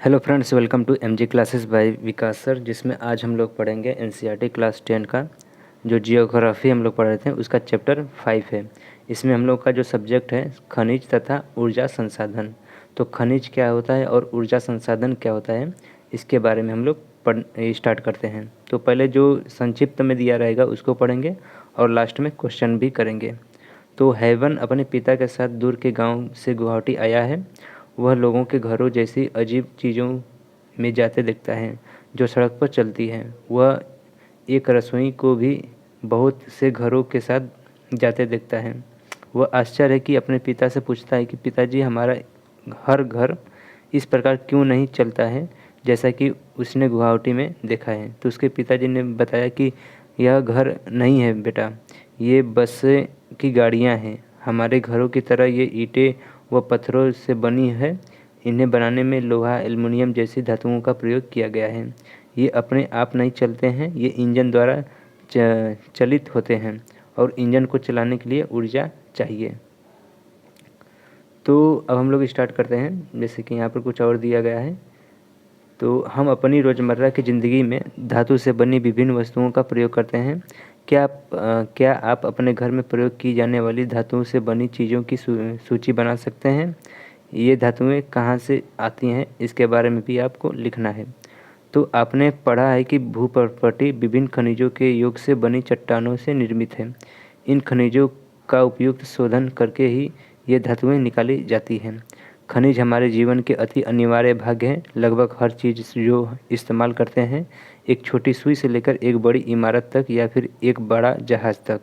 Hello friends, welcome to MG classes by Vikas sir, जिसमें आज हम लोग पढ़ेंगे एनसीईआरटी क्लास 10 का जो जियोग्राफी हम लोग पढ़ रहे थे उसका चैप्टर 5 है। इसमें हम लोग का जो सब्जेक्ट है खनिज तथा ऊर्जा संसाधन। तो खनिज क्या होता है और ऊर्जा संसाधन क्या होता है, इसके बारे में हम लोग पढ़ स्टार्ट करते हैं। तो पहले जो संक्षिप्त में दिया रहेगा उसको पढ़ेंगे और लास्ट में क्वेश्चन भी करेंगे। तो हेवन अपने पिता के साथ दूर के गांव से गुवाहाटी आया है। वह लोगों के घरों जैसी अजीब चीज़ों में जाते दिखता है जो सड़क पर चलती हैं। वह एक रसोई को भी बहुत से घरों के साथ जाते दिखता है। वह आश्चर्य है कि अपने पिता से पूछता है कि पिताजी, हमारा हर घर इस प्रकार क्यों नहीं चलता है जैसा कि उसने गुवाहाटी में देखा है। तो उसके पिताजी ने बताया कि यह घर नहीं है बेटा, ये बस की गाड़ियाँ हैं। हमारे घरों की तरह ये ईंटें व पत्थरों से बनी है। इन्हें बनाने में लोहा, एल्युमिनियम जैसी धातुओं का प्रयोग किया गया है। ये अपने आप नहीं चलते हैं, ये इंजन द्वारा चलित होते हैं और इंजन को चलाने के लिए ऊर्जा चाहिए। तो अब हम लोग स्टार्ट करते हैं। जैसे कि यहाँ पर कुछ और दिया गया है। तो हम अपनी रोज़मर्रा की ज़िंदगी में धातु से बनी विभिन्न वस्तुओं का प्रयोग करते हैं। क्या आप अपने घर में प्रयोग की जाने वाली धातुओं से बनी चीज़ों की सूची बना सकते हैं? ये धातुएं कहाँ से आती हैं, इसके बारे में भी आपको लिखना है। तो आपने पढ़ा है कि भूप्रकृति विभिन्न खनिजों के योग से बनी चट्टानों से निर्मित है। इन खनिजों का उपयुक्त शोधन करके ही ये धातुएं निकाली जाती हैं। खनिज हमारे जीवन के अति अनिवार्य भाग हैं। लगभग हर चीज़ जो इस्तेमाल करते हैं, एक छोटी सुई से लेकर एक बड़ी इमारत तक या फिर एक बड़ा जहाज़ तक,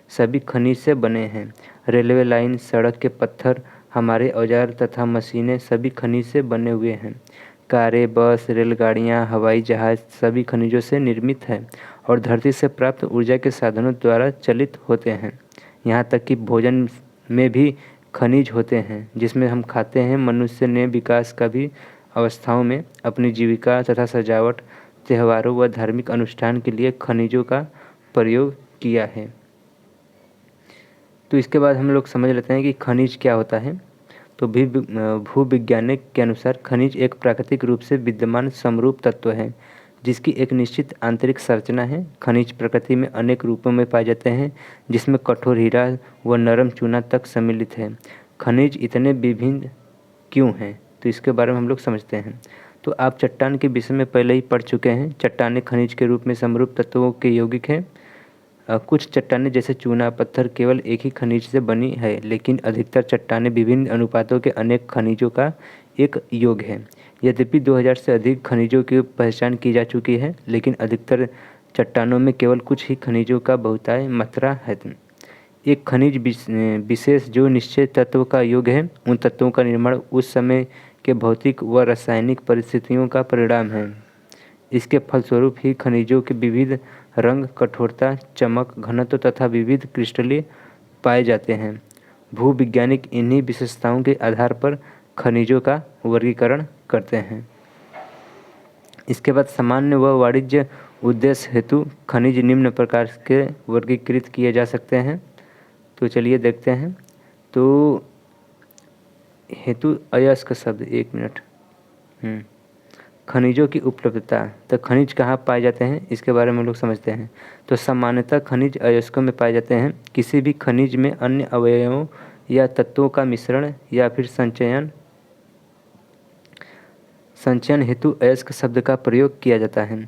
सभी खनिज से बने हैं। रेलवे लाइन, सड़क के पत्थर, हमारे औजार तथा मशीनें सभी खनिज से बने हुए हैं। कारें, बस, रेलगाड़ियाँ, हवाई जहाज़ सभी खनिजों से निर्मित हैं और धरती से प्राप्त ऊर्जा के साधनों द्वारा चलित होते हैं। यहाँ तक कि भोजन में भी खनिज होते हैं जिसमें हम खाते हैं। मनुष्य ने विकास का भी अवस्थाओं में अपनी जीविका तथा सजावट, त्योहारों व धार्मिक अनुष्ठान के लिए खनिजों का प्रयोग किया है। तो इसके बाद हम लोग समझ लेते हैं कि खनिज क्या होता है। तो भी भूविज्ञानिक के अनुसार खनिज एक प्राकृतिक रूप से विद्यमान समरूप तत्व है जिसकी एक निश्चित आंतरिक संरचना है। खनिज प्रकृति में अनेक रूपों में पाए जाते हैं जिसमें कठोर हीरा व नरम चूना तक सम्मिलित है। खनिज इतने विभिन्न क्यों हैं, तो इसके बारे में हम लोग समझते हैं। तो आप चट्टान के विषय में पहले ही पढ़ चुके हैं। चट्टानें खनिज के रूप में समरूप तत्वों के यौगिक हैं। कुछ चट्टानें जैसे चूना पत्थर केवल एक ही खनिज से बनी है, लेकिन अधिकतर चट्टानें विभिन्न अनुपातों के अनेक खनिजों का एक योग है। यद्यपि 2000 से अधिक खनिजों की पहचान की जा चुकी है, लेकिन अधिकतर चट्टानों में केवल कुछ ही खनिजों का बहुतायत मात्रा है। एक खनिज विशेष जो निश्चित तत्व का योग है, उन तत्वों का निर्माण उस समय के भौतिक व रासायनिक परिस्थितियों का परिणाम है। इसके फलस्वरूप ही खनिजों के विविध रंग, कठोरता, चमक, घनत्व तथा विविध क्रिस्टलें पाए जाते हैं। भूविज्ञानिक इन्हीं विशेषताओं के आधार पर खनिजों का वर्गीकरण करते हैं। इसके बाद सामान्य व वाणिज्य उद्देश्य हेतु खनिज निम्न प्रकार के वर्गीकृत किए जा सकते हैं। तो चलिए देखते हैं। तो हेतु अयस्क शब्द, एक मिनट। खनिजों की उपलब्धता। तो खनिज कहाँ पाए जाते हैं, इसके बारे में हम लोग समझते हैं। तो सामान्यतः खनिज अयस्कों में पाए जाते हैं। किसी भी खनिज में अन्य अवयवों या तत्वों का मिश्रण या फिर संचयन हेतु अयस्क शब्द का प्रयोग किया जाता है।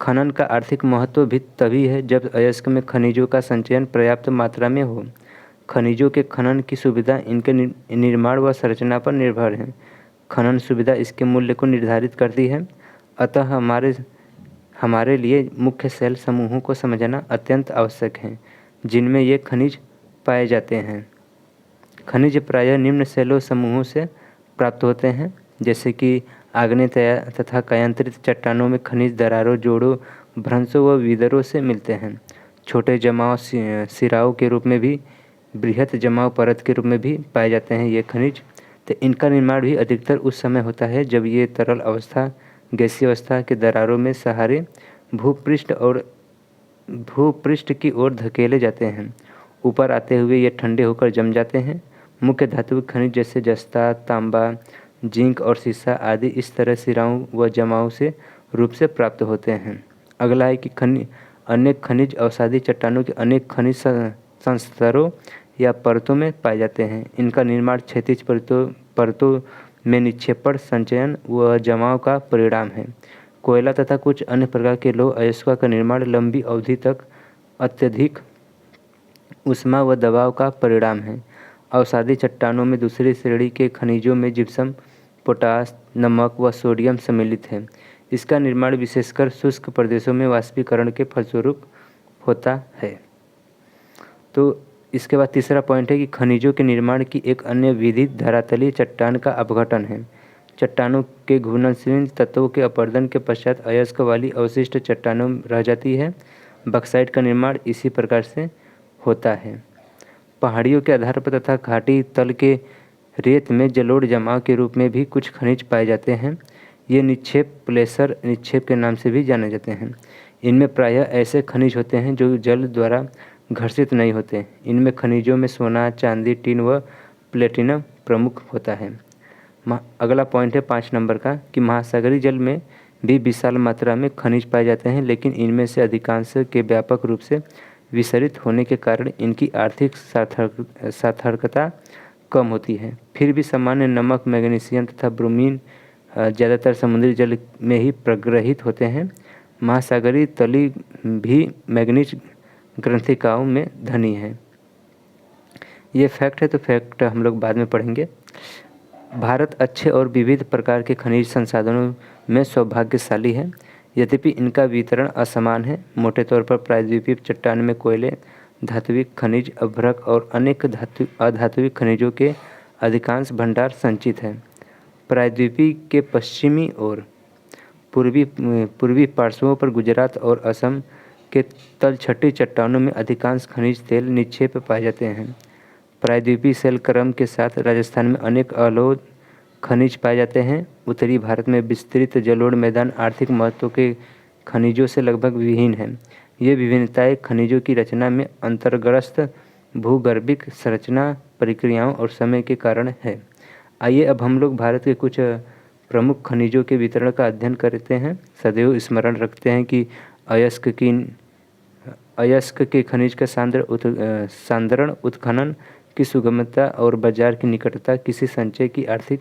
खनन का आर्थिक महत्व भी तभी है जब अयस्क में खनिजों का संचयन पर्याप्त मात्रा में हो। खनिजों के खनन की सुविधा इनके निर्माण व संरचना पर निर्भर है। खनन सुविधा इसके मूल्य को निर्धारित करती है। अतः हमारे लिए मुख्य शैल समूहों को समझना अत्यंत आवश्यक है जिनमें ये खनिज पाए जाते हैं। खनिज प्रायः निम्न शैलों समूहों से प्राप्त होते हैं, जैसे कि आग्नेय तथा कायांतरित चट्टानों में खनिज दरारों, जोड़ों, भ्रंशों व विदरों से मिलते हैं। छोटे जमाव सिराओं के रूप में भी, बृहत जमाव परत के रूप में भी पाए जाते हैं ये खनिज। तो इनका निर्माण भी अधिकतर उस समय होता है जब ये तरल अवस्था, गैसीय अवस्था के दरारों में सहारे भूपृष्ठ की ओर धकेले जाते हैं। ऊपर आते हुए ये ठंडे होकर जम जाते हैं। मुख्य धातु खनिज जैसे जस्ता, तांबा, जिंक और सीसा आदि इस तरह सिराओं व जमाओं से रूप से प्राप्त होते हैं। अगला है कि अनेक खनिज अवसादी चट्टानों के अनेक खनिज संस्तरों या परतों में पाए जाते हैं। इनका निर्माण क्षैतिज परतों में निक्षेपण, संचयन व जमाव का परिणाम है। कोयला तथा कुछ अन्य प्रकार के लौह अयस्कों का निर्माण लंबी अवधि तक अत्यधिक ऊष्मा व दबाव का परिणाम है। अवसादी चट्टानों में दूसरी श्रेणी के खनिजों में जिप्सम, पोटास, नमक व सोडियम सम्मिलित है। इसका निर्माण विशेषकर शुष्क प्रदेशों में वाष्पीकरण के फलस्वरूप होता है। तो इसके बाद तीसरा पॉइंट है कि खनिजों के निर्माण की एक अन्य विधि धरातलीय चट्टान का अपघटन है। चट्टानों के घूर्णनशील तत्वों के अपरदन के पश्चात अयस्क वाली अवशिष्ट चट्टानों रह जाती है। बक्साइट का निर्माण इसी प्रकार से होता है। पहाड़ियों के आधार पर तथा घाटी तल के रेत में जलोढ़ जमाव के रूप में भी कुछ खनिज पाए जाते हैं। ये निक्षेप प्लेसर निक्षेप के नाम से भी जाने जाते हैं। इनमें प्रायः ऐसे खनिज होते हैं जो जल द्वारा घर्षित नहीं होते। इनमें खनिजों में सोना, चांदी, टिन व प्लेटिनम प्रमुख होता है। अगला पॉइंट है 5 नंबर का कि महासागरीय जल में भी विशाल मात्रा में खनिज पाए जाते हैं, लेकिन इनमें से अधिकांश के व्यापक रूप से विसरित होने के कारण इनकी आर्थिक सार्थकता कम होती है। फिर भी सामान्य नमक, मैग्नीशियम तथा ब्रोमीन ज़्यादातर समुद्री जल में ही प्रग्रहित होते हैं। महासागरीय तली भी मैग्नीज ग्रंथिकाओं में धनी है। ये फैक्ट है, तो फैक्ट हम लोग बाद में पढ़ेंगे। भारत अच्छे और विविध प्रकार के खनिज संसाधनों में सौभाग्यशाली है, यद्यपि इनका वितरण असमान है। मोटे तौर पर प्रायद्वीपीय चट्टान में कोयले, धात्विक खनिज, अभ्रक और अनेक अधात्विक खनिजों के अधिकांश भंडार संचित हैं। प्रायद्वीपीय के पश्चिमी और पूर्वी पार्श्वों पर गुजरात और असम के तलछटी चट्टानों में अधिकांश खनिज तेल निक्षेप पाए जाते हैं। प्रायद्वीपीय शैल क्रम के साथ राजस्थान में अनेक अलोह खनिज पाए जाते हैं। उत्तरी भारत में विस्तृत जलोढ़ मैदान आर्थिक महत्व के खनिजों से लगभग विहीन है। ये विभिन्नताएं खनिजों की रचना में अंतर्ग्रस्त भूगर्भिक संरचना प्रक्रियाओं और समय के कारण है। आइए अब हम लोग भारत के कुछ प्रमुख खनिजों के वितरण का अध्ययन करते हैं। सदैव स्मरण रखते हैं कि अयस्क के खनिज का सांद्रण, उत्खनन की सुगमता और बाजार की निकटता किसी संचय की आर्थिक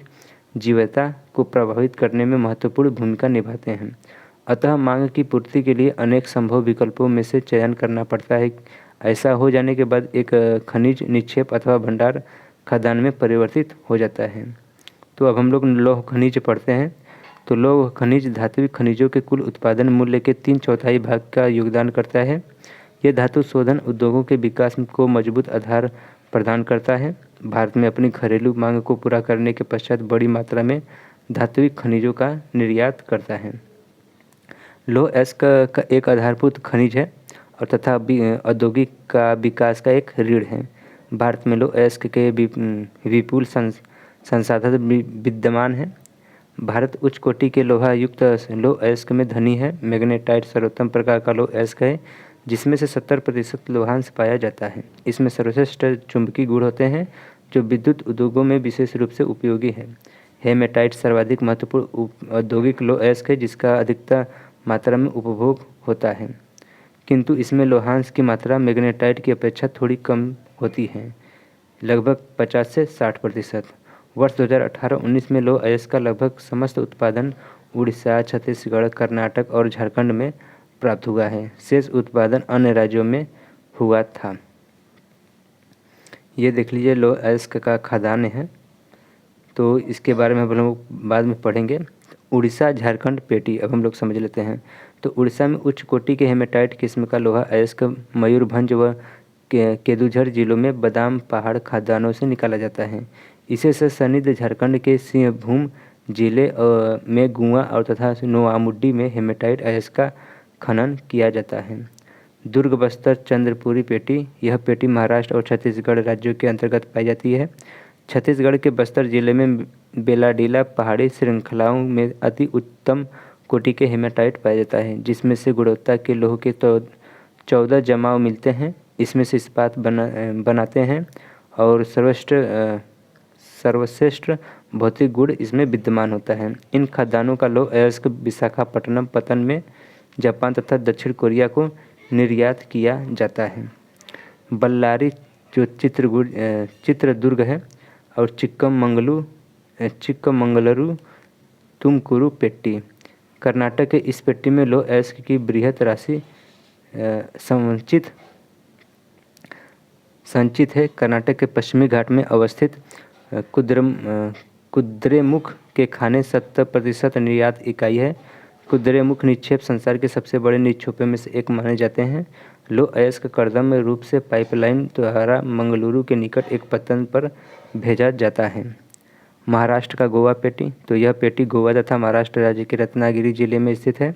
जीवटता को प्रभावित करने में महत्वपूर्ण भूमिका निभाते हैं। अतः मांग की पूर्ति के लिए अनेक संभव विकल्पों में से चयन करना पड़ता है। ऐसा हो जाने के बाद एक खनिज निक्षेप अथवा भंडार खदान में परिवर्तित हो जाता है। तो अब हम लोग लौह खनिज पढ़ते हैं। तो लौह खनिज धात्विक खनिजों के कुल उत्पादन मूल्य के 3/4 भाग का योगदान करता है। यह धातु शोधन उद्योगों के विकास को मजबूत आधार प्रदान करता है। भारत में अपनी घरेलू मांग को पूरा करने के पश्चात बड़ी मात्रा में धात्विक खनिजों का निर्यात करता है। लौह अयस्क का एक आधारभूत खनिज है और तथा औद्योगिक का विकास का एक रीढ़ है। भारत में लौह अयस्क के विपुल संसाधन विद्यमान हैं। भारत उच्च कोटि के लोहा युक्त लौह अयस्क में धनी है। मैग्नेटाइट सर्वोत्तम प्रकार का लौह अयस्क है, जिसमें से 70% लोहांश पाया जाता है। इसमें सर्वश्रेष्ठ चुंबकीय गुण होते हैं जो विद्युत उद्योगों में विशेष रूप से उपयोगी है। हेमेटाइट सर्वाधिक महत्वपूर्ण औद्योगिक लौह अयस्क है, जिसका अधिकतर मात्रा में उपभोग होता है, किंतु इसमें लोहांश की मात्रा मैग्नेटाइट की अपेक्षा थोड़ी कम होती है, लगभग 50 से 60%। वर्ष 2018-19 में लौह अयस्क का लगभग समस्त उत्पादन उड़ीसा, छत्तीसगढ़, कर्नाटक और झारखंड में प्राप्त हुआ है। शेष उत्पादन अन्य राज्यों में हुआ था। ये देख लीजिए लौह अयस्क का खदान है, तो इसके बारे में हम लोग बाद में पढ़ेंगे। उड़ीसा, झारखंड, पेटी अब हम लोग समझ लेते हैं। तो उड़ीसा में उच्च कोटि के हेमेटाइट किस्म का लोहा अयस्क मयूरभंज व केदुझर जिलों में बादाम पहाड़ खदानों से निकाला जाता है। इसे सन्निध झारखंड के सिंहभूम जिले में गुआ और तथा नोआमुड्डी में हेमेटाइट अयस्क का खनन किया जाता है। दुर्ग, बस्तर, चंद्रपुरी पेटी, यह पेटी महाराष्ट्र और छत्तीसगढ़ राज्यों के अंतर्गत पाई जाती है। छत्तीसगढ़ के बस्तर जिले में बेलाडीला पहाड़ी श्रृंखलाओं में अति उत्तम कोटि के हेमेटाइट पाया जाता है, जिसमें से गुणवत्ता के लोह के 14 जमाव मिलते हैं। इसमें से इस्पात बनाते हैं और सर्वश्रेष्ठ भौतिक गुण इसमें विद्यमान होता है। इन खदानों का लौह अयस्क विशाखापट्टनम पत्तन में जापान तथा दक्षिण कोरिया को निर्यात किया जाता है। बल्लारी जो चित्रदुर्ग है और चिक्कमंगलुरु तुमकुरु पेट्टी कर्नाटक के इस पेट्टी में लौह अयस्क की बृहत राशि संचित है। कर्नाटक के पश्चिमी घाट में अवस्थित कुद्रेमुख के खाने 70% निर्यात इकाई है। कुद्रेमुख निक्षेप संसार के सबसे बड़े निक्षेपों में से एक माने जाते हैं। लौह अयस्क कर्दम रूप से पाइपलाइन द्वारा मंगलुरु के निकट एक पत्तन पर भेजा जाता है। महाराष्ट्र का गोवा पेटी, तो यह पेटी गोवा तथा महाराष्ट्र राज्य के रत्नागिरी जिले में स्थित है।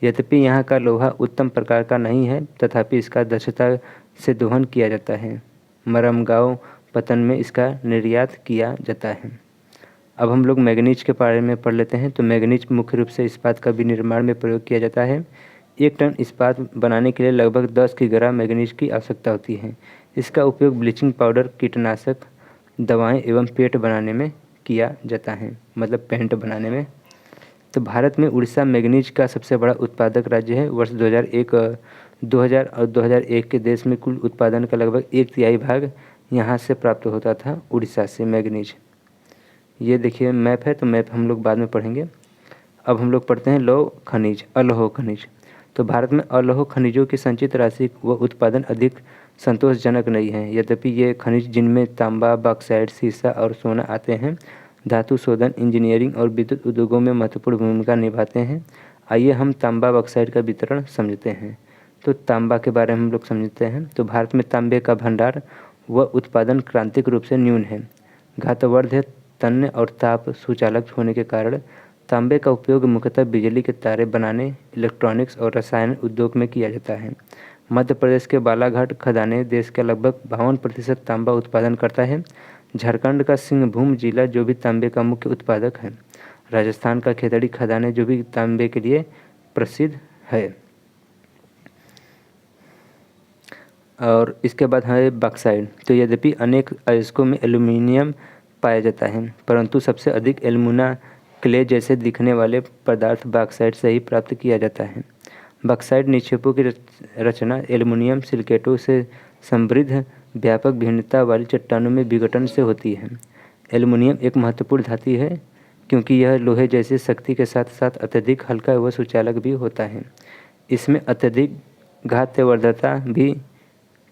यद्यपि यहाँ का लोहा उत्तम प्रकार का नहीं है, तथापि इसका दक्षता से दोहन किया जाता है। मरमगांव पत्तन में इसका निर्यात किया जाता है। अब हम लोग मैग्नीज के बारे में पढ़ लेते हैं। तो मैग्नीज मुख्य रूप से इस्पात का विनिर्माण में प्रयोग किया जाता है। 1 टन इस्पात बनाने के लिए लगभग 10 किग्रा मैग्नीज की आवश्यकता होती है। इसका उपयोग ब्लीचिंग पाउडर, कीटनाशक दवाएं एवं पेंट बनाने में किया जाता है, मतलब पेंट बनाने में। तो भारत में उड़ीसा मैग्नीज का सबसे बड़ा उत्पादक राज्य है। वर्ष 2000 और 2001 के देश में कुल उत्पादन का लगभग 1/3 भाग यहाँ से प्राप्त होता था, उड़ीसा से मैग्नीज। ये देखिए मैप है, तो मैप हम लोग बाद में पढ़ेंगे। अब हम लोग पढ़ते हैं अलोह खनिज। तो भारत में अलोह खनिजों की संचित राशि व उत्पादन अधिक संतोषजनक नहीं है। यद्यपि ये खनिज, जिनमें तांबा, बॉक्साइट, सीसा और सोना आते हैं, धातु शोधन, इंजीनियरिंग और विद्युत उद्योगों में महत्वपूर्ण भूमिका निभाते हैं। आइए हम तांबा बॉक्साइट का वितरण समझते हैं। तो तांबा के बारे में हम लोग समझते हैं। तो भारत में तांबे का भंडार व उत्पादन क्रांतिक रूप से न्यून है। घातवर्ध, तन्य और ताप सुचालक होने के कारण तांबे का उपयोग मुख्यतः बिजली के तारे बनाने, इलेक्ट्रॉनिक्स और रसायन उद्योग में किया जाता है। मध्य प्रदेश के बालाघाट खदानें देश का लगभग 52% तांबा उत्पादन करता है। झारखंड का सिंहभूम जिला जो भी तांबे का मुख्य उत्पादक है। राजस्थान का खेतड़ी खदानें जो भी तांबे के लिए प्रसिद्ध है। और इसके बाद है बॉक्साइट। तो यद्यपि अनेक अयस्कों में एल्यूमीनियम पाया जाता है, परंतु सबसे अधिक एल्यूमिना क्ले जैसे दिखने वाले पदार्थ बॉक्साइट से ही प्राप्त किया जाता है। बॉक्साइट निक्षेपों की रचना एल्यूमीनियम सिलिकेटों से समृद्ध व्यापक भिन्नता वाली चट्टानों में विघटन से होती है। एल्यूमीनियम एक महत्वपूर्ण धातु है क्योंकि यह लोहे जैसी शक्ति के साथ साथ अत्यधिक हल्का व सुचालक भी होता है। इसमें अत्यधिक घातवर्धता भी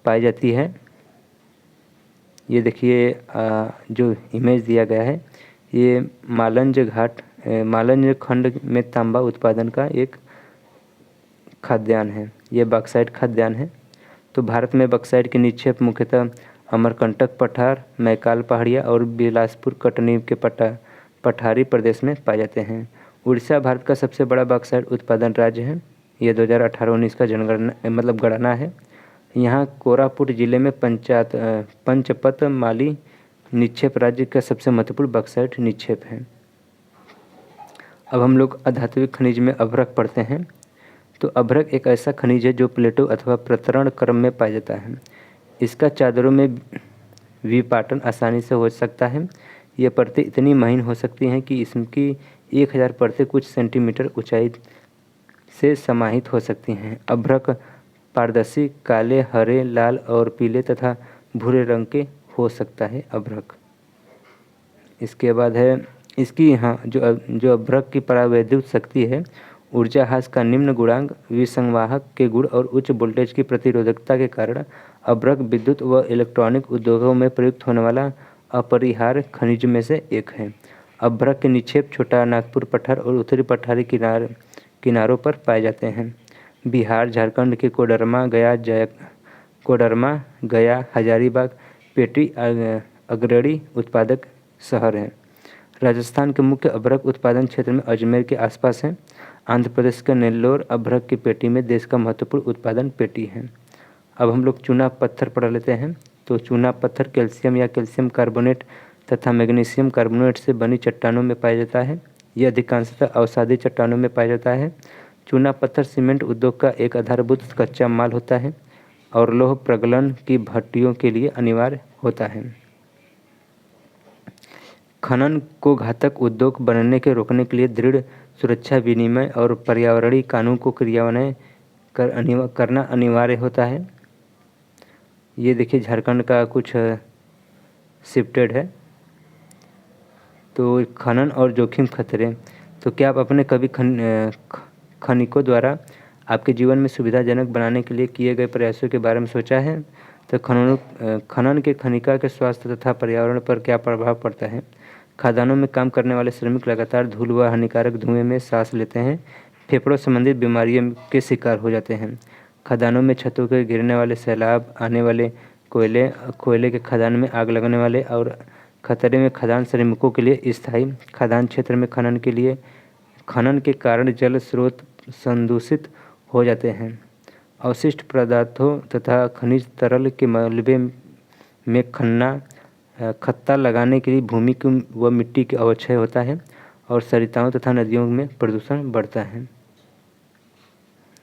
पाई जाती है। ये देखिए जो इमेज दिया गया है, ये मालंज खंड में तांबा उत्पादन का एक खाद्यान्न है। ये बॉक्साइट खाद्यान्न है। तो भारत में बॉक्साइट के निक्षेप मुख्यतः अमरकंटक पठार, मैकाल पहाड़ियाँ और बिलासपुर कटनी के पठारी प्रदेश में पाए जाते हैं। उड़ीसा भारत का सबसे बड़ा बॉक्साइट उत्पादन राज्य है। ये 2018-19 का जनगणना गणना है। यहाँ कोरापुट जिले में पंचपत माली निक्षेप राज्य का सबसे महत्वपूर्ण बॉक्साइट निक्षेप है। अब हम लोग अधात्विक खनिज में अभ्रक पढ़ते हैं। तो अभ्रक एक ऐसा खनिज है जो प्लेटों अथवा प्रतरण क्रम में पाया जाता है। इसका चादरों में विपाटन आसानी से हो सकता है। ये परतें इतनी महीन हो सकती हैं कि इसकी 1000 परतें कुछ सेंटीमीटर ऊंचाई से समाहित हो सकती हैं। अभ्रक पारदर्शी, काले, हरे, लाल और पीले तथा भूरे रंग के हो सकता है अभ्रक। इसके बाद है इसकी जो अभ्रक की परावैद्युत शक्ति है, ऊर्जा ह्रास का निम्न गुणांक, विसंवाहक के गुण और उच्च वोल्टेज की प्रतिरोधकता के कारण अभ्रक विद्युत व इलेक्ट्रॉनिक उद्योगों में प्रयुक्त होने वाला अपरिहार्य खनिज में से एक है। अभ्रक के निक्षेप छोटा नागपुर पठार और उत्तरी पठारी किनारों पर पाए जाते हैं। बिहार, झारखंड के कोडरमा, गया, हजारीबाग, पेटी अग्रणी उत्पादक शहर हैं। राजस्थान के मुख्य अभ्रक उत्पादन क्षेत्र में अजमेर के आसपास है। आंध्र प्रदेश के नेल्लोर अभ्रक की पेटी में देश का महत्वपूर्ण उत्पादन पेटी है। अब हम लोग चूना पत्थर पढ़ लेते हैं। तो चूना पत्थर कैल्शियम या कैल्शियम कार्बोनेट तथा मैग्नीशियम कार्बोनेट से बनी चट्टानों में पाया जाता है। यह अधिकांशतः अवसादी चट्टानों में पाया जाता है। चूना पत्थर सीमेंट उद्योग का एक आधारभूत कच्चा माल होता है और लौह प्रगलन की भट्टियों के लिए अनिवार्य होता है। खनन को घातक उद्योग बनने के रोकने के लिए दृढ़ सुरक्षा विनिमय और पर्यावरणीय कानून को क्रियान्वयन करना अनिवार्य होता है। ये देखिए झारखंड का कुछ शिफ्टेड है। तो खनन और जोखिम खतरे। तो क्या आप अपने कभी खनिकों द्वारा आपके जीवन में सुविधाजनक बनाने के लिए किए गए प्रयासों के बारे में सोचा है? तो खनन के खनिका के स्वास्थ्य तथा पर्यावरण पर क्या प्रभाव पड़ता है? खदानों में काम करने वाले श्रमिक लगातार धूल व हानिकारक धुएं में सांस लेते हैं, फेफड़ों संबंधित बीमारियों के शिकार हो जाते हैं। खदानों में छतों के गिरने वाले, सैलाब आने वाले, कोयले के खदान में आग लगने वाले और खतरे में खदान श्रमिकों के लिए स्थायी खदान क्षेत्र में खनन के कारण जल स्रोत संदूषित हो जाते हैं। अवशिष्ट पदार्थों तथा खनिज तरल के मलबे में खत्ता लगाने के लिए भूमि व मिट्टी की अवक्षय होता है और सरिताओं तथा नदियों में प्रदूषण बढ़ता है।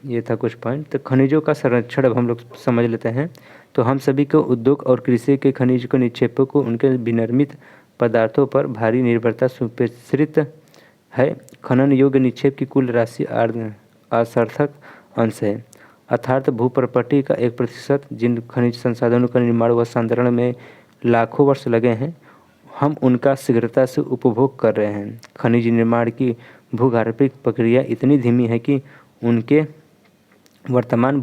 ये था कुछ पॉइंट। तो खनिजों का संरक्षण अब हम लोग समझ लेते हैं। तो हम सभी को उद्योग और कृषि के खनिज के निक्षेपों को उनके विनिर्मित पदार्थों पर भारी निर्भरता सुप्रेषित है। खनन योग्य निक्षेप की कुल राशि असार्थक अंश है, अर्थात भूप्रॉपर्टी का 1%। जिन खनिज संसाधनों का निर्माण व संधारण में लाखों वर्ष लगे हैं, हम उनका शीघ्रता से उपभोग कर रहे हैं। खनिज निर्माण की भूगर्भिक प्रक्रिया इतनी धीमी है कि उनके वर्तमान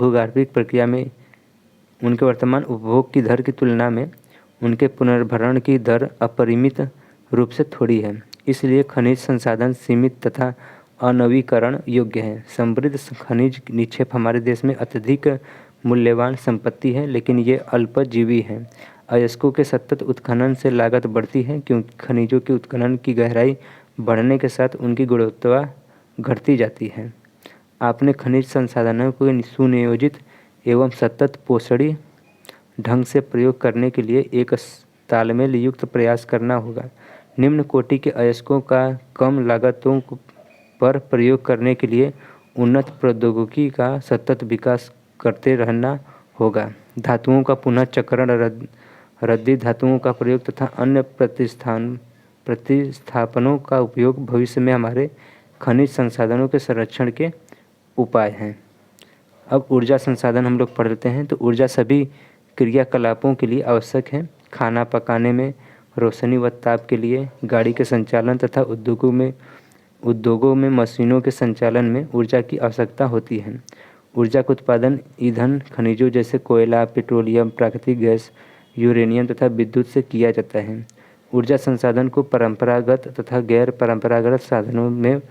उपभोग की दर की तुलना में उनके पुनर्भरण की दर अपरिमित रूप से थोड़ी है। इसलिए खनिज संसाधन सीमित तथा अनवीकरण योग्य है। समृद्ध खनिज निक्षेप हमारे देश में अत्यधिक मूल्यवान संपत्ति है, लेकिन ये अल्पजीवी हैं। अयस्कों के सतत उत्खनन से लागत बढ़ती है, क्योंकि खनिजों के उत्खनन की गहराई बढ़ने के साथ उनकी गुणवत्ता घटती जाती है। आपने खनिज संसाधनों को सुनियोजित एवं सतत पोषणीय ढंग से प्रयोग करने के लिए एक तालमेल युक्त प्रयास करना होगा। निम्न कोटि के अयस्कों का कम लागतों पर प्रयोग करने के लिए उन्नत प्रौद्योगिकी का सतत विकास करते रहना होगा। धातुओं का पुनः चक्रण, रद्दी धातुओं का प्रयोग तथा अन्य प्रतिस्थापनों का उपयोग भविष्य में हमारे खनिज संसाधनों के संरक्षण के उपाय हैं। अब ऊर्जा संसाधन हम लोग पढ़ लेते हैं। तो ऊर्जा सभी क्रियाकलापों के लिए आवश्यक है। खाना पकाने में, रोशनी व ताप के लिए, गाड़ी के संचालन तथा उद्योगों में मशीनों के संचालन में ऊर्जा की आवश्यकता होती है। ऊर्जा का उत्पादन ईंधन, खनिजों जैसे कोयला, पेट्रोलियम, प्राकृतिक गैस, यूरेनियम तथा विद्युत से किया जाता है। ऊर्जा संसाधन को परंपरागत तथा गैर परंपरागत साधनों में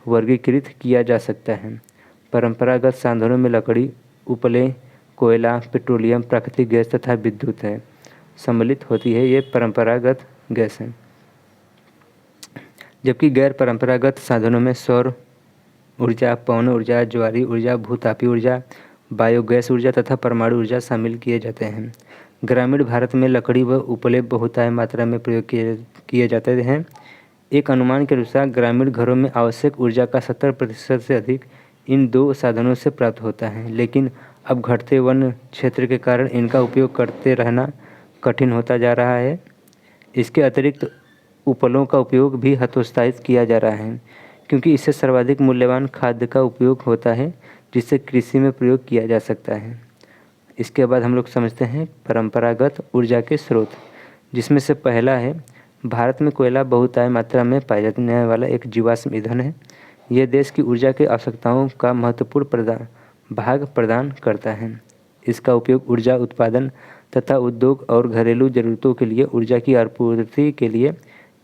वर्गीकृत किया जा सकता है। परंपरागत साधनों में लकड़ी, उपले, कोयला, पेट्रोलियम, प्राकृतिक गैस तथा विद्युत है सम्मिलित होती है। ये परंपरागत गैस हैं। जबकि गैर परंपरागत साधनों में सौर ऊर्जा, पवन ऊर्जा, ज्वारीय ऊर्जा, भूतापीय ऊर्जा, बायोगैस ऊर्जा तथा परमाणु ऊर्जा शामिल किए जाते हैं। ग्रामीण भारत में लकड़ी व उपले बहुतायत मात्रा में प्रयोग किए जाते हैं। एक अनुमान के अनुसार ग्रामीण घरों में आवश्यक ऊर्जा का 70% से अधिक इन दो साधनों से प्राप्त होता है, लेकिन अब घटते वन क्षेत्र के कारण इनका उपयोग करते रहना कठिन होता जा रहा है। इसके अतिरिक्त उपलों का उपयोग भी हतोत्साहित किया जा रहा है, क्योंकि इससे सर्वाधिक मूल्यवान खाद्य का उपयोग होता है, जिससे कृषि में प्रयोग किया जा सकता है। इसके बाद हम लोग समझते हैं परंपरागत ऊर्जा के स्रोत, जिसमें से पहला है भारत में कोयला बहुतायत मात्रा में पाया जाने वाला एक जीवाश्म ईंधन है। यह देश की ऊर्जा की आवश्यकताओं का महत्वपूर्ण भाग प्रदान करता है। इसका उपयोग ऊर्जा उत्पादन तथा उद्योग और घरेलू जरूरतों के लिए ऊर्जा की आपूर्ति के लिए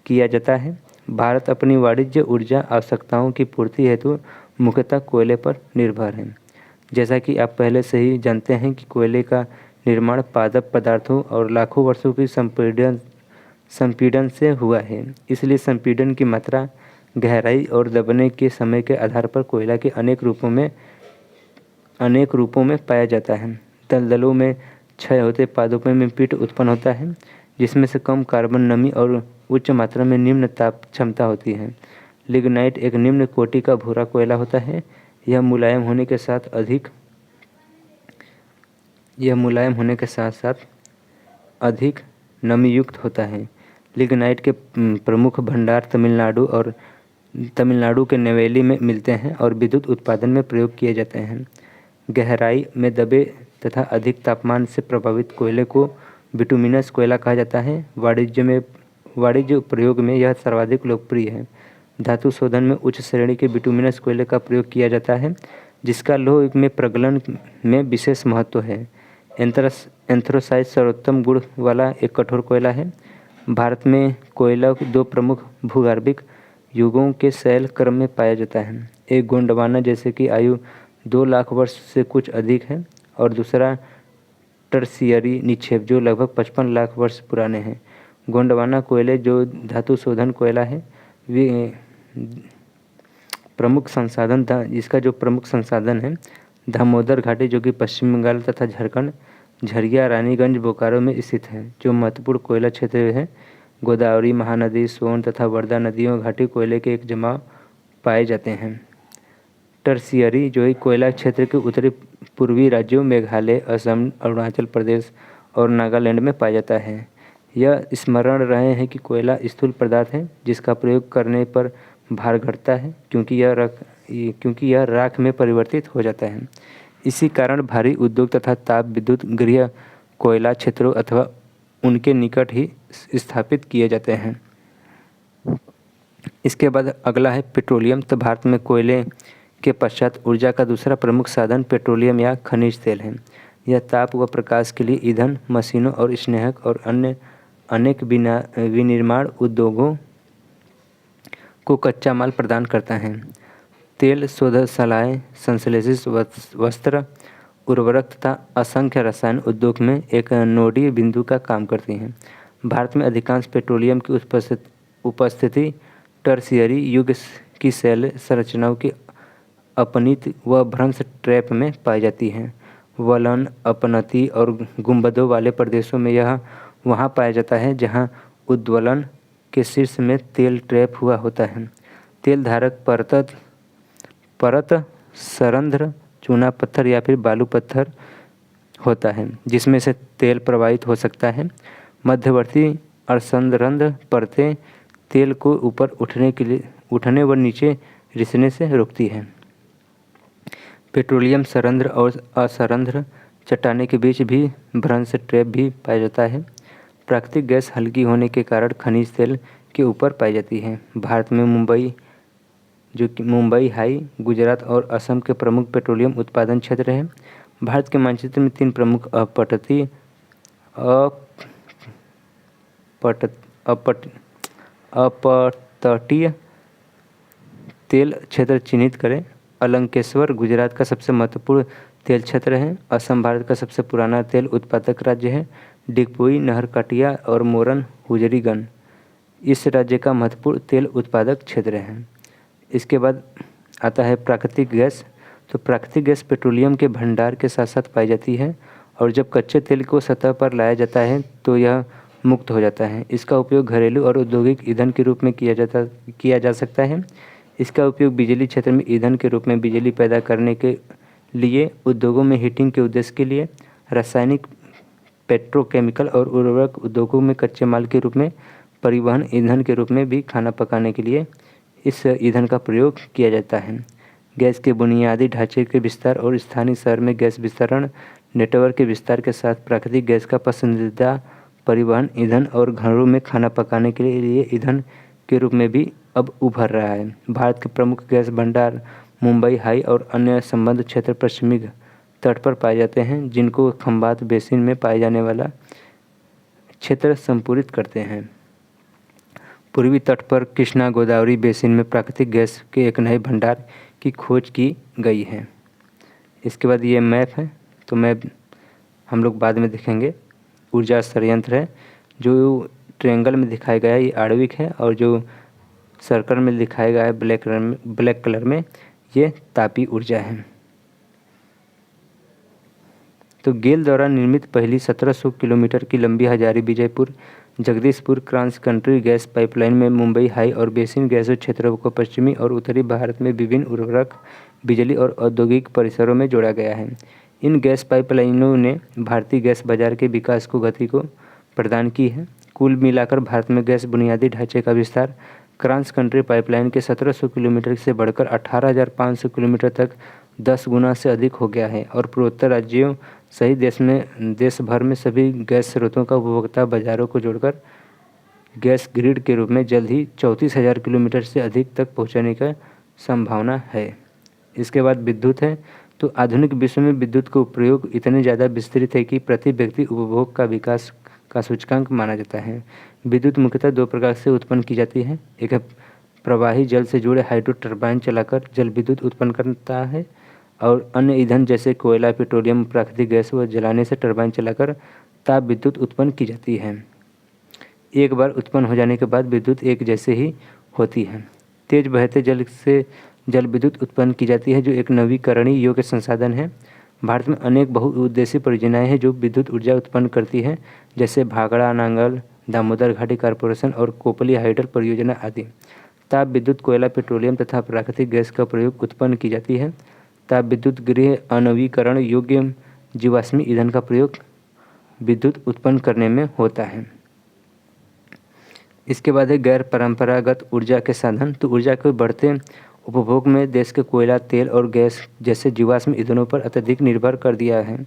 किया जाता है। भारत अपनी वाणिज्य ऊर्जा आवश्यकताओं की पूर्ति हेतु मुख्यतः कोयले पर निर्भर है। जैसा कि आप पहले से ही जानते हैं कि कोयले का निर्माण पादप पदार्थों और लाखों वर्षों की संपीड़न से हुआ है। इसलिए संपीड़न की मात्रा, गहराई और दबने के समय के आधार पर कोयला के अनेक रूपों में पाया जाता है। दलदलों में क्षय होते पादपों में पीट उत्पन्न होता है, जिसमें से कम कार्बन नमी और उच्च मात्रा में निम्न ताप क्षमता होती है। लिग्नाइट एक निम्न कोटि का भूरा कोयला होता है। यह मुलायम होने के साथ साथ अधिक नमी युक्त होता है, लिग्नाइट के प्रमुख भंडार तमिलनाडु के नेवेली में मिलते हैं और विद्युत उत्पादन में प्रयोग किए जाते हैं। गहराई में दबे तथा अधिक तापमान से प्रभावित कोयले को बिटुमिनस कोयला कहा जाता है। वाणिज्य प्रयोग में यह सर्वाधिक लोकप्रिय है। धातु शोधन में उच्च श्रेणी के बिटुमिनस कोयले का प्रयोग किया जाता है, जिसका लौह में प्रगलन में विशेष महत्व है। एंथ्रासाइट सर्वोत्तम गुण वाला एक कठोर कोयला है। भारत में कोयला दो प्रमुख भूगर्भिक युगों के शैल क्रम में पाया जाता है। एक गोंडवाना, जैसे कि आयु 2 लाख वर्ष से कुछ अधिक है, और दूसरा टर्शियरी निक्षेप जो लगभग 55 लाख वर्ष पुराने हैं। गोंडवाना कोयले जो धातु शोधन कोयला है, वे इसका जो प्रमुख संसाधन है दामोदर घाटी, जो कि पश्चिम बंगाल तथा झारखंड, झरिया, रानीगंज, बोकारो में स्थित है, जो महत्वपूर्ण कोयला क्षेत्र है। गोदावरी, महानदी, सोन तथा वर्धा नदियों घाटी कोयले के एक जमाव पाए जाते हैं। टर्शियरी जो कोयला क्षेत्र के उत्तरी पूर्वी राज्यों मेघालय, असम, अरुणाचल प्रदेश और नागालैंड में पाया जाता है। यह स्मरण रहे हैं कि कोयला स्थूल पदार्थ है जिसका प्रयोग करने पर भार घटता है, क्योंकि यह राख में परिवर्तित हो जाता है। इसी कारण भारी उद्योग तथा ताप विद्युत गृह कोयला क्षेत्रों अथवा उनके निकट ही स्थापित किए जाते हैं। इसके बाद अगला है पेट्रोलियम। तो भारत में कोयले के पश्चात ऊर्जा का दूसरा प्रमुख साधन पेट्रोलियम या खनिज तेल है। यह ताप व प्रकाश के लिए ईंधन, मशीनों और स्नेहक और अन्य अनेक विनिर्माण उद्योगों को कच्चा माल प्रदान करता है। तेल शोधशालाएँ संश्लेषित वस्त्र, उर्वरक तथा असंख्य रसायन उद्योग में एक नोडीय बिंदु का काम करती हैं। भारत में अधिकांश पेट्रोलियम की उपस्थिति टर्शियरी युग की शैल संरचनाओं की अपनीत व भ्रंश ट्रैप में पाई जाती है। वलन, अपनति और गुंबदों वाले प्रदेशों में यह वहाँ पाया जाता है जहाँ उद्वलन के शीर्ष में तेल ट्रैप हुआ होता है। तेल धारक परत सरंध्र, चूना पत्थर या फिर बालू पत्थर होता है, जिसमें से तेल प्रवाहित हो सकता है। मध्यवर्ती अर्धसंरंध्र परतें तेल को ऊपर उठने व नीचे रिसने से रोकती है। पेट्रोलियम सरंध्र और असंरंध्र चट्टाने के बीच भी भ्रंश ट्रैप भी पाया जाता है। प्राकृतिक गैस हल्की होने के कारण खनिज तेल के ऊपर पाई जाती है। भारत में मुंबई, हाई, गुजरात और असम के प्रमुख पेट्रोलियम उत्पादन क्षेत्र हैं। भारत के मानचित्र में 3 प्रमुख अपतटीय तेल क्षेत्र चिन्हित करें। अलंकेश्वर गुजरात का सबसे महत्वपूर्ण तेल क्षेत्र है। असम भारत का सबसे पुराना तेल उत्पादक राज्य है। डिगबोई, नहरकटिया और मोरन हुजरीगंज इस राज्य का महत्वपूर्ण तेल उत्पादक क्षेत्र है। इसके बाद आता है प्राकृतिक गैस। तो प्राकृतिक गैस पेट्रोलियम के भंडार के साथ साथ पाई जाती है, और जब कच्चे तेल को सतह पर लाया जाता है तो यह मुक्त हो जाता है। इसका उपयोग घरेलू और औद्योगिक ईंधन के रूप में किया जा सकता है। इसका उपयोग बिजली क्षेत्र में ईंधन के रूप में बिजली पैदा करने के लिए, उद्योगों में हीटिंग के उद्देश्य के लिए, रासायनिक, पेट्रोकेमिकल और उर्वरक उद्योगों में कच्चे माल के रूप में, परिवहन ईंधन के रूप में भी खाना पकाने के लिए इस ईंधन का प्रयोग किया जाता है। गैस के बुनियादी ढांचे के विस्तार और स्थानीय शहर में गैस वितरण नेटवर्क के विस्तार के साथ प्राकृतिक गैस का पसंदीदा परिवहन ईंधन और घरों में खाना पकाने के लिए ईंधन के रूप में भी अब उभर रहा है। भारत के प्रमुख गैस भंडार मुंबई हाई और अन्य संबद्ध क्षेत्र पश्चिमी तट पर पाए जाते हैं, जिनको खंबात बेसिन में पाए जाने वाला क्षेत्र संपूरित करते हैं। पूर्वी तट पर कृष्णा गोदावरी बेसिन में प्राकृतिक गैस के एक नए भंडार की खोज की गई है। इसके बाद ये मैप है, तो मैप हम लोग बाद में देखेंगे। ऊर्जा संयंत्र है, जो ट्रायंगल में दिखाया गया है ये आणविक है, और जो सर्कल में दिखाया गया है ब्लैक कलर में ये तापी ऊर्जा है। तो गेल द्वारा निर्मित पहली 1700 किलोमीटर की लंबी Hazari Vijaypur Jagdishpur cross country gas pipeline में मुंबई हाई और बेसिन गैसों क्षेत्रों को पश्चिमी और उत्तरी भारत में विभिन्न उर्वरक, बिजली और औद्योगिक परिसरों में जोड़ा गया है। इन गैस पाइपलाइनों ने भारतीय गैस बाजार के विकास को गति को प्रदान की है। कुल मिलाकर भारत में गैस बुनियादी ढांचे का विस्तार ट्रांस कंट्री पाइपलाइन के 1700 किलोमीटर से बढ़कर 18,500 किलोमीटर तक 10 गुना से अधिक हो गया है और पूर्वोत्तर राज्यों सहित देश भर में सभी गैस स्रोतों का उपभोक्ता बाजारों को जोड़कर गैस ग्रिड के रूप में जल्द ही 34,000 किलोमीटर से अधिक तक पहुंचाने का संभावना है। इसके बाद विद्युत है। तो आधुनिक विश्व में विद्युत का उपयोग इतने ज़्यादा विस्तृत है कि प्रति व्यक्ति उपभोग का विकास का सूचकांक माना जाता है। विद्युत मुख्यतः दो प्रकार से उत्पन्न की जाती है। एक है प्रवाही जल से जुड़े हाइड्रो टरबाइन चलाकर जल विद्युत उत्पन्न करता है और अन्य ईंधन जैसे कोयला, पेट्रोलियम, प्राकृतिक गैस व जलाने से टरबाइन चलाकर ताप विद्युत उत्पन्न की जाती है। एक बार उत्पन्न हो जाने के बाद विद्युत एक जैसे ही होती है। तेज बहते जल से जल विद्युत उत्पन्न की जाती है जो एक नवीकरणीय योग्य संसाधन है। भारत में अनेक बहुउद्देशीय परियोजनाएं हैं जो विद्युत ऊर्जा उत्पन्न करती हैं, जैसे भाखड़ा नांगल, दामोदर घाटी कॉरपोरेशन और कोपली हाइडल परियोजना आदि। ताप विद्युत कोयला, पेट्रोलियम तथा प्राकृतिक गैस का प्रयोग उत्पन्न की जाती है। ताप विद्युत गृह अनवीकरण योग्य जीवाश्मी ईंधन का प्रयोग विद्युत उत्पन्न करने में होता है। इसके बाद है गैर परंपरागत ऊर्जा के साधन। तो ऊर्जा के बढ़ते उपभोग में देश के कोयला, तेल और गैस जैसे जीवाश्म ईंधनों पर अत्यधिक निर्भर कर दिया है।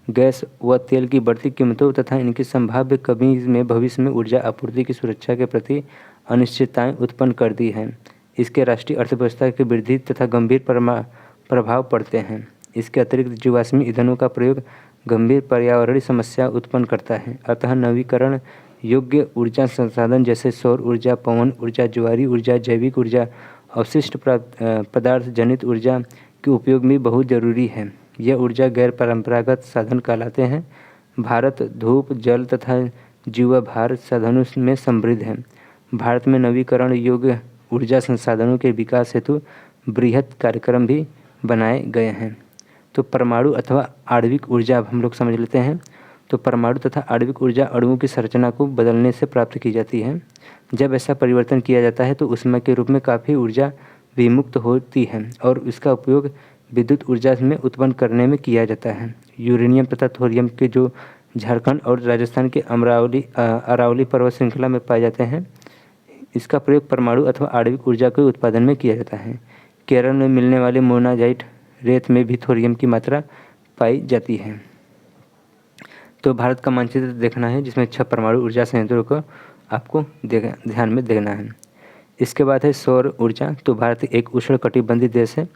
गैस व तेल की बढ़ती कीमतों तथा इनकी संभाव्य कमी में भविष्य में ऊर्जा आपूर्ति की सुरक्षा के प्रति अनिश्चितताएं उत्पन्न कर दी हैं। इसके राष्ट्रीय अर्थव्यवस्था की वृद्धि तथा गंभीर प्रभाव पड़ते हैं। इसके अतिरिक्त जीवाश्मी ईंधनों का प्रयोग गंभीर पर्यावरणीय समस्या उत्पन्न करता है। अतः नवीकरण योग्य ऊर्जा संसाधन जैसे सौर ऊर्जा, पवन ऊर्जा, ज्वारी ऊर्जा, जैविक ऊर्जा, अवशिष्ट पदार्थ जनित ऊर्जा के उपयोग भी बहुत जरूरी है। यह ऊर्जा गैर परंपरागत साधन कहलाते हैं। भारत धूप, जल तथा जीवाधार साधनों में समृद्ध है। भारत में नवीकरण योग्य ऊर्जा संसाधनों के विकास हेतु बृहत कार्यक्रम भी बनाए गए हैं। तो परमाणु अथवा आणविक ऊर्जा अब हम लोग समझ लेते हैं। तो परमाणु तथा आणविक ऊर्जा अणुओं की संरचना को बदलने से प्राप्त की जाती है। जब ऐसा परिवर्तन किया जाता है तो ऊष्मा के रूप में काफ़ी ऊर्जा विमुक्त होती है और इसका उपयोग विद्युत ऊर्जा में उत्पन्न करने में किया जाता है। यूरेनियम तथा थोरियम के जो झारखंड और राजस्थान के अरावली पर्वत श्रृंखला में पाए जाते हैं, इसका प्रयोग परमाणु अथवा आणविक ऊर्जा के उत्पादन में किया जाता है। केरल में मिलने वाले मोनाजाइट रेत में भी थोरियम की मात्रा पाई जाती है। तो भारत का मानचित्र देखना है जिसमें 6 परमाणु ऊर्जा संयंत्रों को आपको ध्यान में देखना है। इसके बाद है सौर ऊर्जा। तो भारत एक उष्णकटिबंधीय देश है।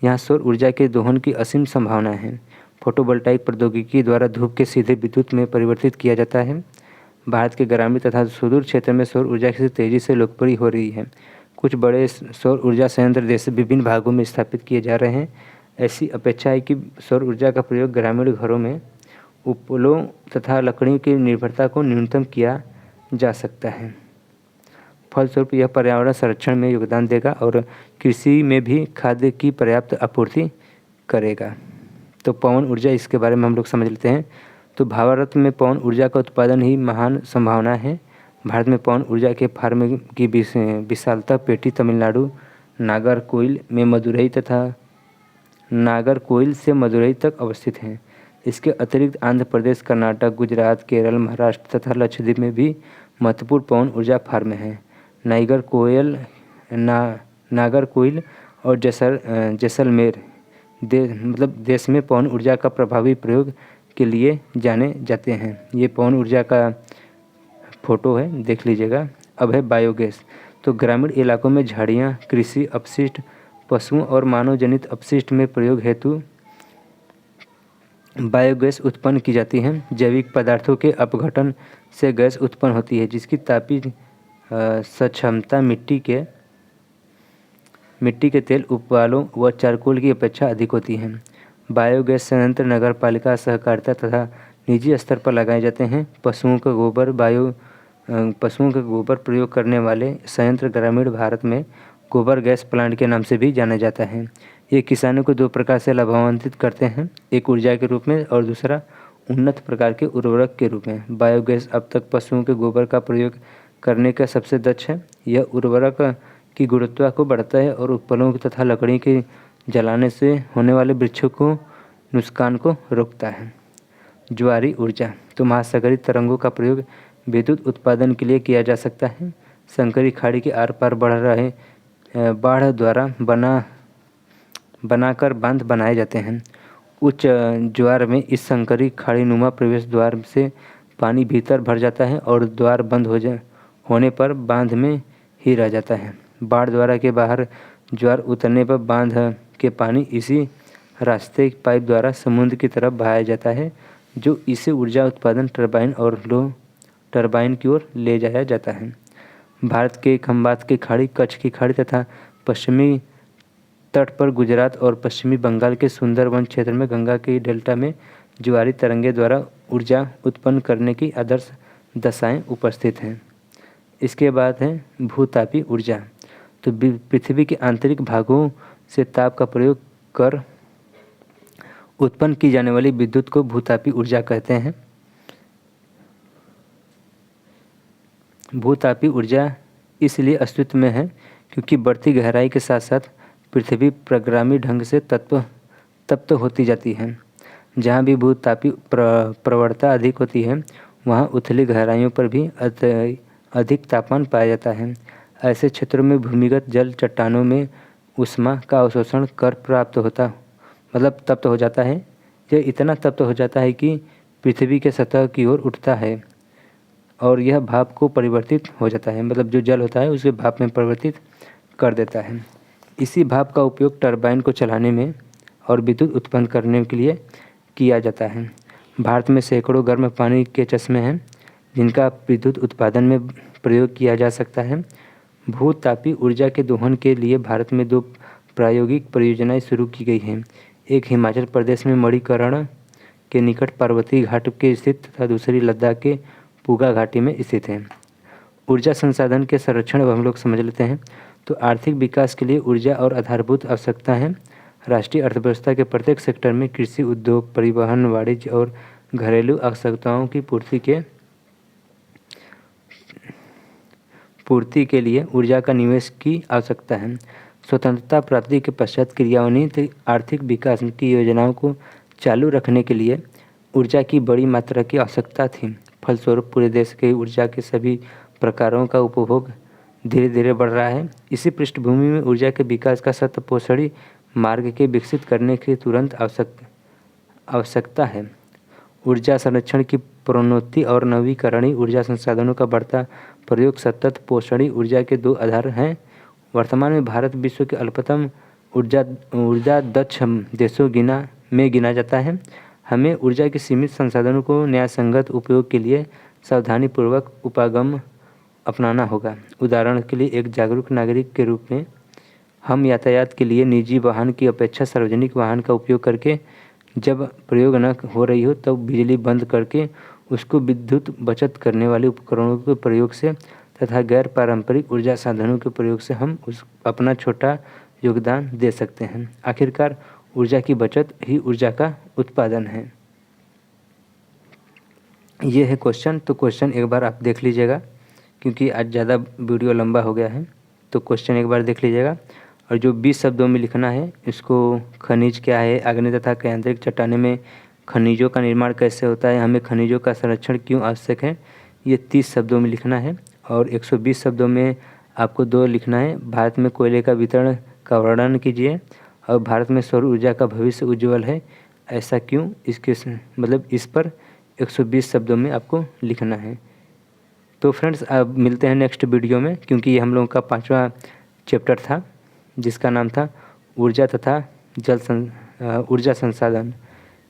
यहाँ सौर ऊर्जा के दोहन की असीम संभावना है। फोटोवोल्टाइक प्रौद्योगिकी द्वारा धूप के सीधे विद्युत में परिवर्तित किया जाता है। भारत के ग्रामीण तथा सुदूर क्षेत्र में सौर ऊर्जा की तेजी से लोकप्रिय हो रही है। कुछ बड़े सौर ऊर्जा संयंत्र देश के विभिन्न भागों में स्थापित किए जा रहे हैं। ऐसी अपेक्षा है कि सौर ऊर्जा का प्रयोग ग्रामीण घरों में उपलों तथा लकड़ी की निर्भरता को न्यूनतम किया जा सकता है। फलस्वरूप यह पर्यावरण संरक्षण में योगदान देगा और कृषि में भी खाद्य की पर्याप्त आपूर्ति करेगा। तो पवन ऊर्जा, इसके बारे में हम लोग समझ लेते हैं। तो भारत में पवन ऊर्जा का उत्पादन ही महान संभावना है। भारत में पवन ऊर्जा के फार्म की विशालता पेटी तमिलनाडु नागरकोइल से मदुरई तक अवस्थित है। इसके अतिरिक्त आंध्र प्रदेश, कर्नाटक, गुजरात, केरल, महाराष्ट्र तथा लक्षद्वीप में भी महत्वपूर्ण पवन ऊर्जा फार्म हैं। नागरकोइल और जैसलमेर देश में पवन ऊर्जा का प्रभावी प्रयोग के लिए जाने जाते हैं। ये पवन ऊर्जा का फोटो है, देख लीजिएगा। अब है बायोगैस। तो ग्रामीण इलाकों में झाड़ियाँ, कृषि अपशिष्ट, पशुओं और मानव जनित अपशिष्ट में प्रयोग हेतु बायोगैस उत्पन्न की जाती है। जैविक पदार्थों के अपघटन से गैस उत्पन्न होती है जिसकी तापीय सक्षमता मिट्टी के तेल, उपबालों व चारकोल की अपेक्षा अधिक होती है। बायोगैस संयंत्र नगरपालिका, सहकारिता तथा निजी स्तर पर लगाए जाते हैं। पशुओं का गोबर प्रयोग करने वाले संयंत्र ग्रामीण भारत में गोबर गैस प्लांट के नाम से भी जाना जाता है। ये किसानों को 2 प्रकार से लाभान्वित करते हैं, एक ऊर्जा के रूप में और दूसरा उन्नत प्रकार के उर्वरक के रूप में। बायोगैस अब तक पशुओं के गोबर का प्रयोग करने का सबसे दक्ष है। यह उर्वरक की गुणवत्ता को बढ़ाता है और उपलों तथा लकड़ी के जलाने से होने वाले वृक्षों को नुकसान को रोकता है। ज्वारी ऊर्जा। तो महासागरीय तरंगों का प्रयोग विद्युत उत्पादन के लिए किया जा सकता है। संकरी खाड़ी के आर पार बढ़ रहे बाढ़ द्वारा बनाकर बांध बनाए जाते हैं। उच्च ज्वार में इस संकरी खाड़ी नुमा प्रवेश द्वार से पानी भीतर भर जाता है और द्वार बंद होने पर बांध में ही रह जाता है। बाढ़ द्वारा के बाहर ज्वार उतरने पर बांध के पानी इसी रास्ते पाइप द्वारा समुद्र की तरफ बहाया जाता है, जो इसे ऊर्जा उत्पादन टरबाइन और लो टरबाइन की ओर ले जाया जाता है। भारत के खंबात की खाड़ी, कच्छ की खाड़ी तथा पश्चिमी तट पर गुजरात और पश्चिमी बंगाल के सुंदरवन क्षेत्र में गंगा के डेल्टा में ज्वारी तरंगे द्वारा ऊर्जा उत्पन्न करने की आदर्श दशाएं उपस्थित हैं। इसके बाद है भूतापी ऊर्जा। तो पृथ्वी के आंतरिक भागों से ताप का प्रयोग कर उत्पन्न की जाने वाली विद्युत को भूतापी ऊर्जा कहते हैं। भूतापी ऊर्जा इसलिए अस्तित्व में है क्योंकि बढ़ती गहराई के साथ साथ पृथ्वी प्रग्रामी ढंग से तप्त होती जाती है। जहाँ भी भूतापी प्रवणता अधिक होती है वहाँ उथली गहराइयों पर भी अधिक तापमान पाया जाता है। ऐसे क्षेत्रों में भूमिगत जल चट्टानों में ऊष्मा का अवशोषण कर तप्त हो जाता है। यह इतना तप्त हो जाता है कि पृथ्वी के सतह की ओर उठता है और यह भाप को परिवर्तित हो जाता है, मतलब जो जल होता है उसे भाप में परिवर्तित कर देता है। इसी भाप का उपयोग टरबाइन को चलाने में और विद्युत उत्पन्न करने के लिए किया जाता है। भारत में सैकड़ों गर्म पानी के चश्मे हैं जिनका विद्युत उत्पादन में प्रयोग किया जा सकता है। भूतापी ऊर्जा के दोहन के लिए भारत में 2 प्रायोगिक परियोजनाएं शुरू की गई हैं। एक हिमाचल प्रदेश में मणिकर्ण के निकट पार्वती घाट के स्थित तथा दूसरी लद्दाख के पूगा घाटी में स्थित है। ऊर्जा संसाधन के संरक्षण अब हम लोग समझ लेते हैं। तो आर्थिक विकास के लिए ऊर्जा और आधारभूत आवश्यकता है। राष्ट्रीय अर्थव्यवस्था के प्रत्येक सेक्टर में कृषि, उद्योग, परिवहन, वाणिज्य और घरेलू आवश्यकताओं की पूर्ति के लिए ऊर्जा का निवेश की आवश्यकता है। स्वतंत्रता प्राप्ति के पश्चात क्रियान्वित आर्थिक विकास की योजनाओं को चालू रखने के लिए ऊर्जा की बड़ी मात्रा की आवश्यकता थी। फलस्वरूप पूरे देश के ऊर्जा के सभी प्रकारों का उपभोग धीरे धीरे बढ़ रहा है। इसी पृष्ठभूमि में ऊर्जा के विकास का शतपोषणी मार्ग के विकसित करने की तुरंत आवश्यकता है। ऊर्जा संरक्षण की प्रोन्नति और नवीकरणीय ऊर्जा संसाधनों का बढ़ता प्रयोग सतत पोषणी ऊर्जा के 2 आधार हैं। वर्तमान में भारत विश्व के अल्पतम ऊर्जा दक्ष देशों में गिना जाता है। हमें ऊर्जा के सीमित संसाधनों को न्यायसंगत उपयोग के लिए सावधानीपूर्वक उपागम अपनाना होगा। उदाहरण के लिए एक जागरूक नागरिक के रूप में हम यातायात के लिए निजी वाहन की अपेक्षा सार्वजनिक वाहन का उपयोग करके, जब प्रयोग न हो रही हो तब बिजली बंद करके उसको विद्युत बचत करने वाले उपकरणों के प्रयोग से तथा गैर पारंपरिक ऊर्जा साधनों के प्रयोग से हम अपना छोटा योगदान दे सकते हैं। आखिरकार ऊर्जा की बचत ही ऊर्जा का उत्पादन है। ये है क्वेश्चन। तो क्वेश्चन एक बार आप देख लीजिएगा क्योंकि आज ज़्यादा वीडियो लंबा हो गया है। तो क्वेश्चन एक बार देख लीजिएगा और जो 20 शब्दों में लिखना है इसको, खनिज क्या है, आग्नेय तथा केंद्रिक चट्टाने में खनिजों का निर्माण कैसे होता है, हमें खनिजों का संरक्षण क्यों आवश्यक है, ये 30 शब्दों में लिखना है। और 120 शब्दों में आपको 2 लिखना है। भारत में कोयले का वितरण का वर्णन कीजिए और भारत में सौर ऊर्जा का भविष्य उज्ज्वल है, ऐसा क्यों, इस पर 120 शब्दों में आपको लिखना है। तो फ्रेंड्स अब मिलते हैं नेक्स्ट वीडियो में, क्योंकि ये हम लोगों का 5वां चैप्टर था जिसका नाम था ऊर्जा तथा ऊर्जा संसाधन,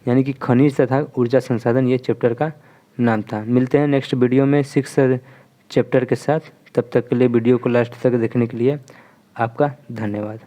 यानी कि खनिज तथा ऊर्जा संसाधन, ये चैप्टर का नाम था। मिलते हैं नेक्स्ट वीडियो में 6 चैप्टर के साथ। तब तक के लिए वीडियो को लास्ट तक देखने के लिए आपका धन्यवाद।